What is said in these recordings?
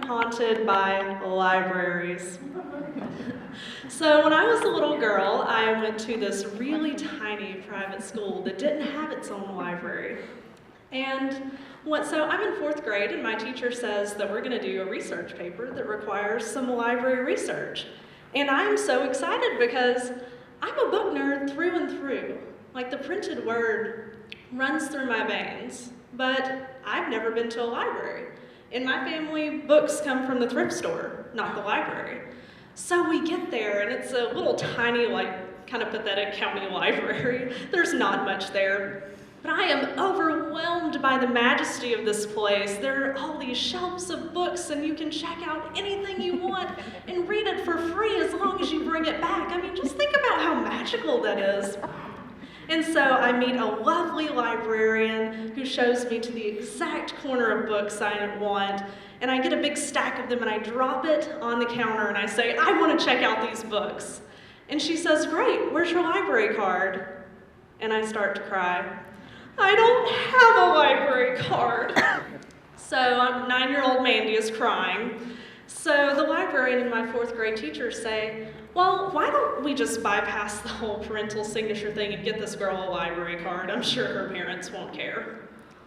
haunted by libraries. So when I was a little girl, I went to this really tiny private school that didn't have its own library. And so I'm in 4th grade, and my teacher says that we're going to do a research paper that requires some library research. And I'm so excited because I'm a book nerd through and through. Like, the printed word runs through my veins, but I've never been to a library. In my family, books come from the thrift store, not the library. So we get there, and it's a little tiny, like, kind of pathetic county library. There's not much there. But I am overwhelmed by the majesty of this place. There are all these shelves of books, and you can check out anything you want and read it for free as long as you bring it back. I mean, just think about how magical that is. And so I meet a lovely librarian who shows me to the exact corner of books I want, and I get a big stack of them, and I drop it on the counter, and I say, I want to check out these books. And she says, great, where's your library card? And I start to cry. I don't have a library card. So 9-year-old Mandy is crying. So the librarian and my 4th grade teacher say, well, why don't we just bypass the whole parental signature thing and get this girl a library card? I'm sure her parents won't care.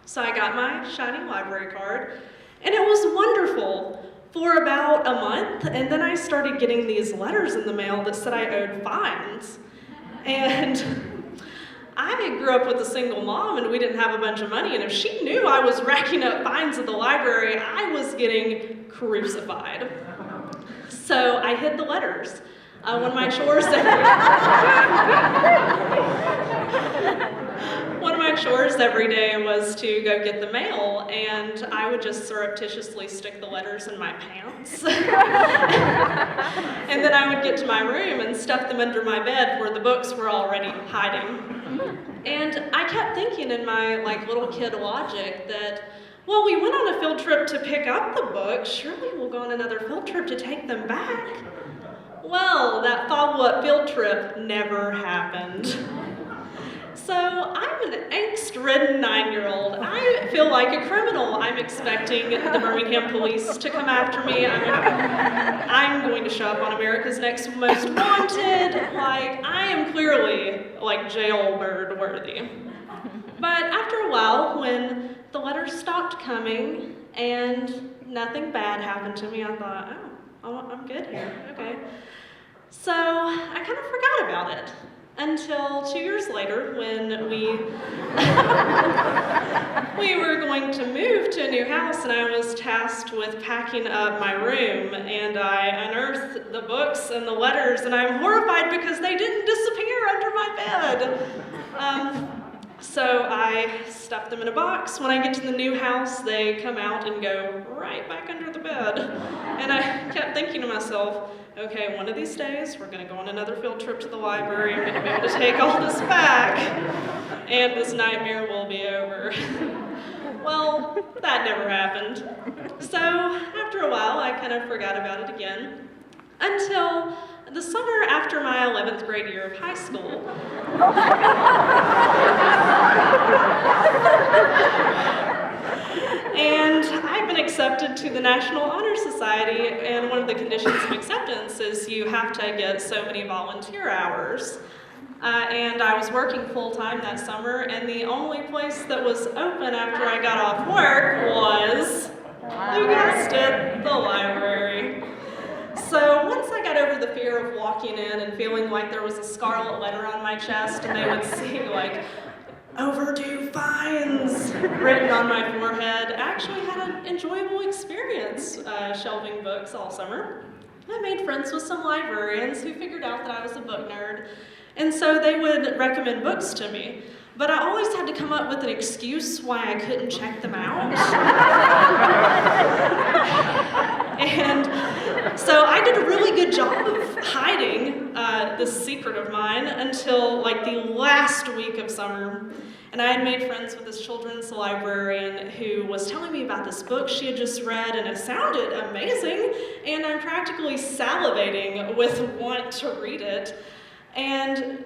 So I got my shiny library card, and it was wonderful for about a month, and then I started getting these letters in the mail that said I owed fines. And I grew up with a single mom, and we didn't have a bunch of money, and if she knew I was racking up fines at the library, I was getting crucified. So I hid the letters. One of my chores every day was to go get the mail, and I would just surreptitiously stick the letters in my pants. And then I would get to my room and stuff them under my bed where the books were already hiding. And I kept thinking in my little kid logic that, well, we went on a field trip to pick up the books, surely we'll go on another field trip to take them back. Well, that follow-up field trip never happened. So I'm an angst-ridden 9-year-old. I feel like a criminal. I'm expecting the Birmingham police to come after me. I'm going to show up on America's Next Most Wanted. I am clearly jailbird worthy. But after a while, when the letters stopped coming and nothing bad happened to me, I thought, oh, I'm good here, okay. So I kind of forgot about it. Until 2 years later, when we were going to move to a new house, and I was tasked with packing up my room, and I unearthed the books and the letters, and I'm horrified because they didn't disappear under my bed. So I stuffed them in a box. When I get to the new house, they come out and go right back under the bed. And I kept thinking to myself, okay, one of these days, we're going to go on another field trip to the library. I'm going to be able to take all this back, and this nightmare will be over. Well, that never happened. So after a while, I kind of forgot about it again, until the summer after my 11th grade year of high school. And I've been accepted to the National Honor Society, and one of the conditions of acceptance is you have to get so many volunteer hours. And I was working full-time that summer, and the only place that was open after I got off work was, you guessed it, the library. So once I got over the fear of walking in and feeling like there was a scarlet letter on my chest, and they would see overdue fines written on my forehead, I actually had an enjoyable experience shelving books all summer. I made friends with some librarians who figured out that I was a book nerd, and so they would recommend books to me. But I always had to come up with an excuse why I couldn't check them out. And so I did a really good job of hiding this secret of mine until the last week of summer. And I had made friends with this children's librarian who was telling me about this book she had just read, and it sounded amazing, and I'm practically salivating with want to read it. And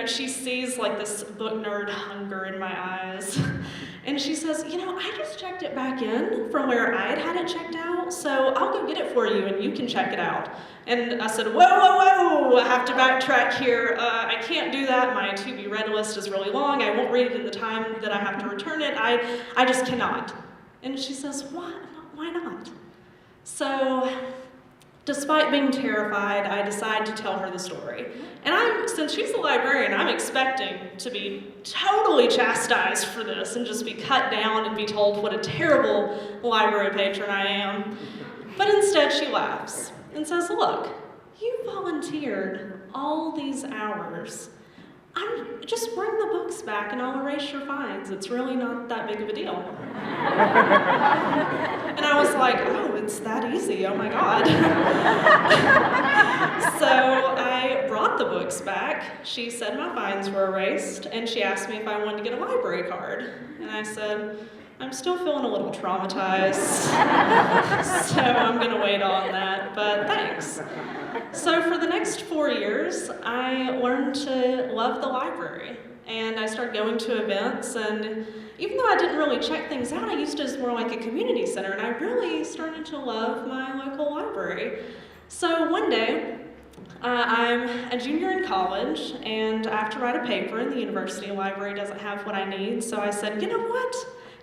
she sees this book nerd hunger in my eyes. And she says, I just checked it back in from where I had it checked out, so I'll go get it for you and you can check it out. And I said, whoa, I have to backtrack here. I can't do that. My to-be-read list is really long. I won't read it in the time that I have to return it. I just cannot. And she says, why not? So, despite being terrified, I decide to tell her the story. And since she's a librarian, I'm expecting to be totally chastised for this and just be cut down and be told what a terrible library patron I am. But instead she laughs and says, look, you volunteered all these hours. Just bring the books back and I'll erase your fines. It's really not that big of a deal. And I was like, oh, it's that easy, oh my God. So I brought the books back. She said my fines were erased, and she asked me if I wanted to get a library card. And I said, I'm still feeling a little traumatized, so I'm gonna wait on that, but thanks. So for the next 4 years, I learned to love the library, and I started going to events, and even though I didn't really check things out, I used it as more like a community center, and I really started to love my local library. So one day, I'm a junior in college, and I have to write a paper, and the university library doesn't have what I need, so I said, you know what?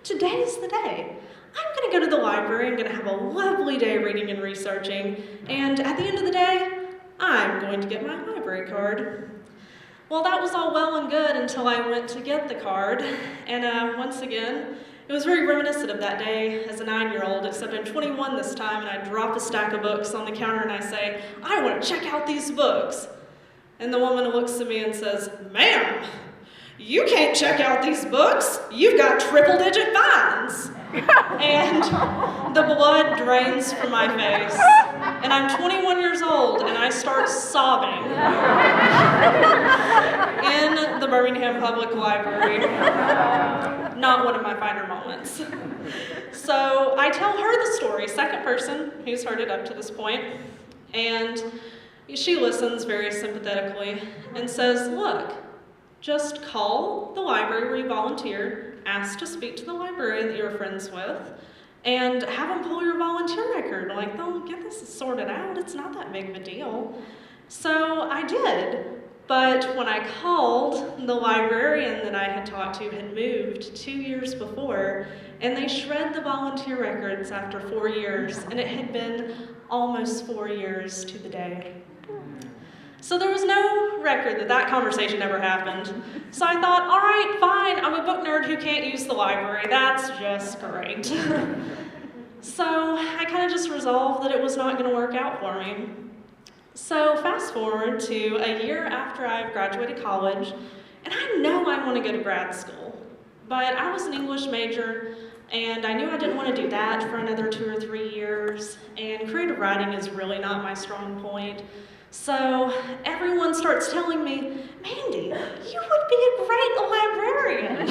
Today's the day. I'm going to go to the library, I'm going to have a lovely day reading and researching, and at the end of the day, I'm going to get my library card. Well, that was all well and good until I went to get the card, and once again, it was very reminiscent of that day as a 9-year-old, except I'm 21 this time, and I drop a stack of books on the counter and I say, I want to check out these books. And the woman looks at me and says, ma'am, you can't check out these books. You've got triple-digit fines. And the blood drains from my face. And I'm 21 years old, and I start sobbing in the Birmingham Public Library. Not one of my finer moments. So I tell her the story, second person who's heard it up to this point, and she listens very sympathetically and says, look, just call the library where you volunteered, ask to speak to the librarian that you're friends with, and have them pull your volunteer record. Like, they'll get this sorted out. It's not that big of a deal. So I did. But when I called, the librarian that I had talked to had moved 2 years before, and they shred the volunteer records after 4 years, and it had been almost 4 years to the day. So there was no record that conversation ever happened. So I thought, all right, fine, I'm a book nerd who can't use the library. That's just great. So I kind of just resolved that it was not going to work out for me. So fast forward to a year after I've graduated college, and I know I want to go to grad school, but I was an English major, and I knew I didn't want to do that for another 2 or 3 years, and creative writing is really not my strong point. So everyone starts telling me, Mandy, you would be a great librarian.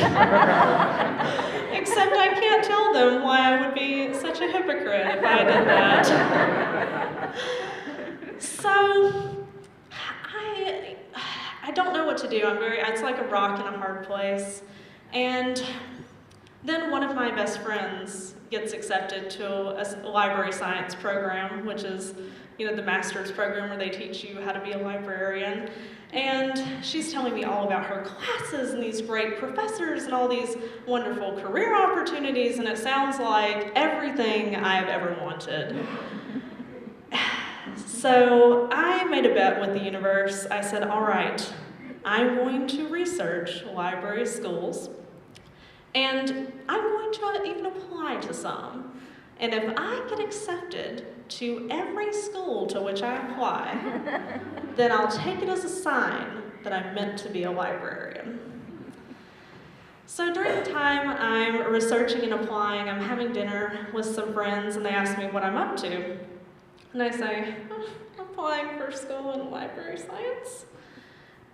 Except I can't tell them why I would be such a hypocrite if I did that. So I don't know what to do. It's like a rock in a hard place. And then one of my best friends gets accepted to a library science program, which is, the master's program where they teach you how to be a librarian. And she's telling me all about her classes and these great professors and all these wonderful career opportunities, and it sounds like everything I've ever wanted. So I made a bet with the universe. I said, all right, I'm going to research library schools, and I'm going to even apply to some. And if I get accepted to every school to which I apply, then I'll take it as a sign that I'm meant to be a librarian. So during the time I'm researching and applying, I'm having dinner with some friends, and they ask me what I'm up to. And I say, I'm applying for school in library science.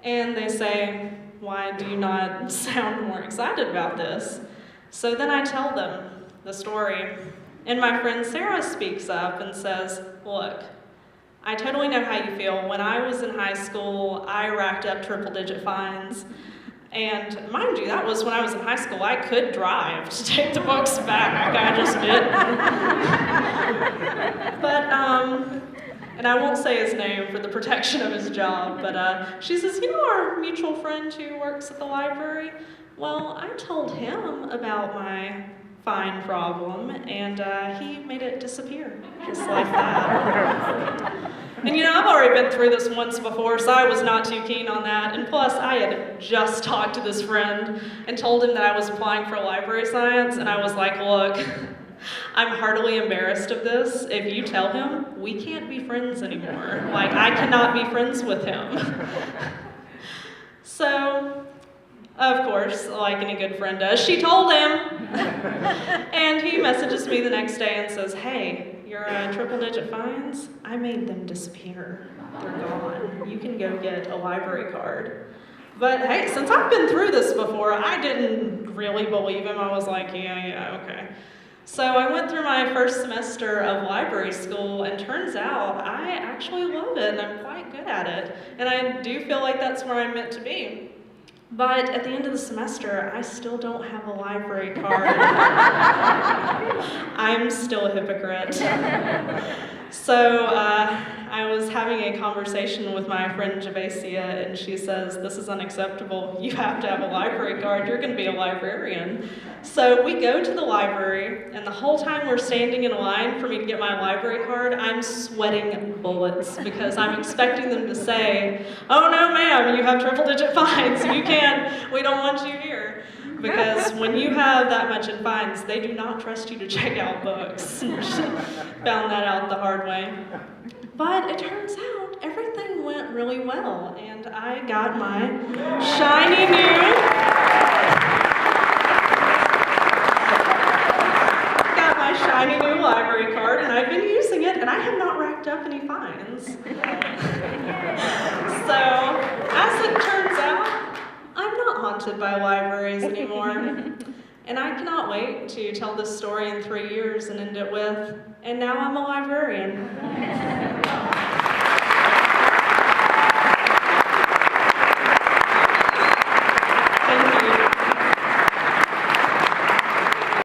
And they say, why do you not sound more excited about this? So then I tell them the story. And my friend Sarah speaks up and says, look, I totally know how you feel. When I was in high school, I racked up triple-digit fines. And mind you, that was when I was in high school. I could drive to take the books back. I just didn't. But, and I won't say his name for the protection of his job, but she says, you know our mutual friend who works at the library? Well, I told him about my fine problem, and he made it disappear, just like that. And you know, I've already been through this once before, so I was not too keen on that. And plus, I had just talked to this friend and told him that I was applying for library science, and I was like, look, I'm heartily embarrassed of this. If you tell him, we can't be friends anymore. Like, I cannot be friends with him. So, of course, like any good friend does, she told him. And he messages me the next day and says, hey, your triple-digit fines, I made them disappear. They're gone. You can go get a library card. But hey, since I've been through this before, I didn't really believe him. I was like, yeah, okay. So I went through my first semester of library school, and turns out I actually love it, and I'm quite good at it. And I do feel like that's where I'm meant to be. But at the end of the semester, I still don't have a library card. I'm still a hypocrite. So I was having a conversation with my friend Javacia, and she says, this is unacceptable. You have to have a library card. You're going to be a librarian. So we go to the library, and the whole time we're standing in line for me to get my library card, I'm sweating bullets because I'm expecting them to say, oh no ma'am, you have triple-digit fines. We don't want you here. Because when you have that much in fines, they do not trust you to check out books. Found that out the hard way. But it turns out everything went really well, and I got my shiny new library card, and I've been using it, and I have not racked up any fines. So, as it turns out, I'm not haunted by libraries anymore. And I cannot wait to tell this story in 3 years and end it with, and now I'm a librarian.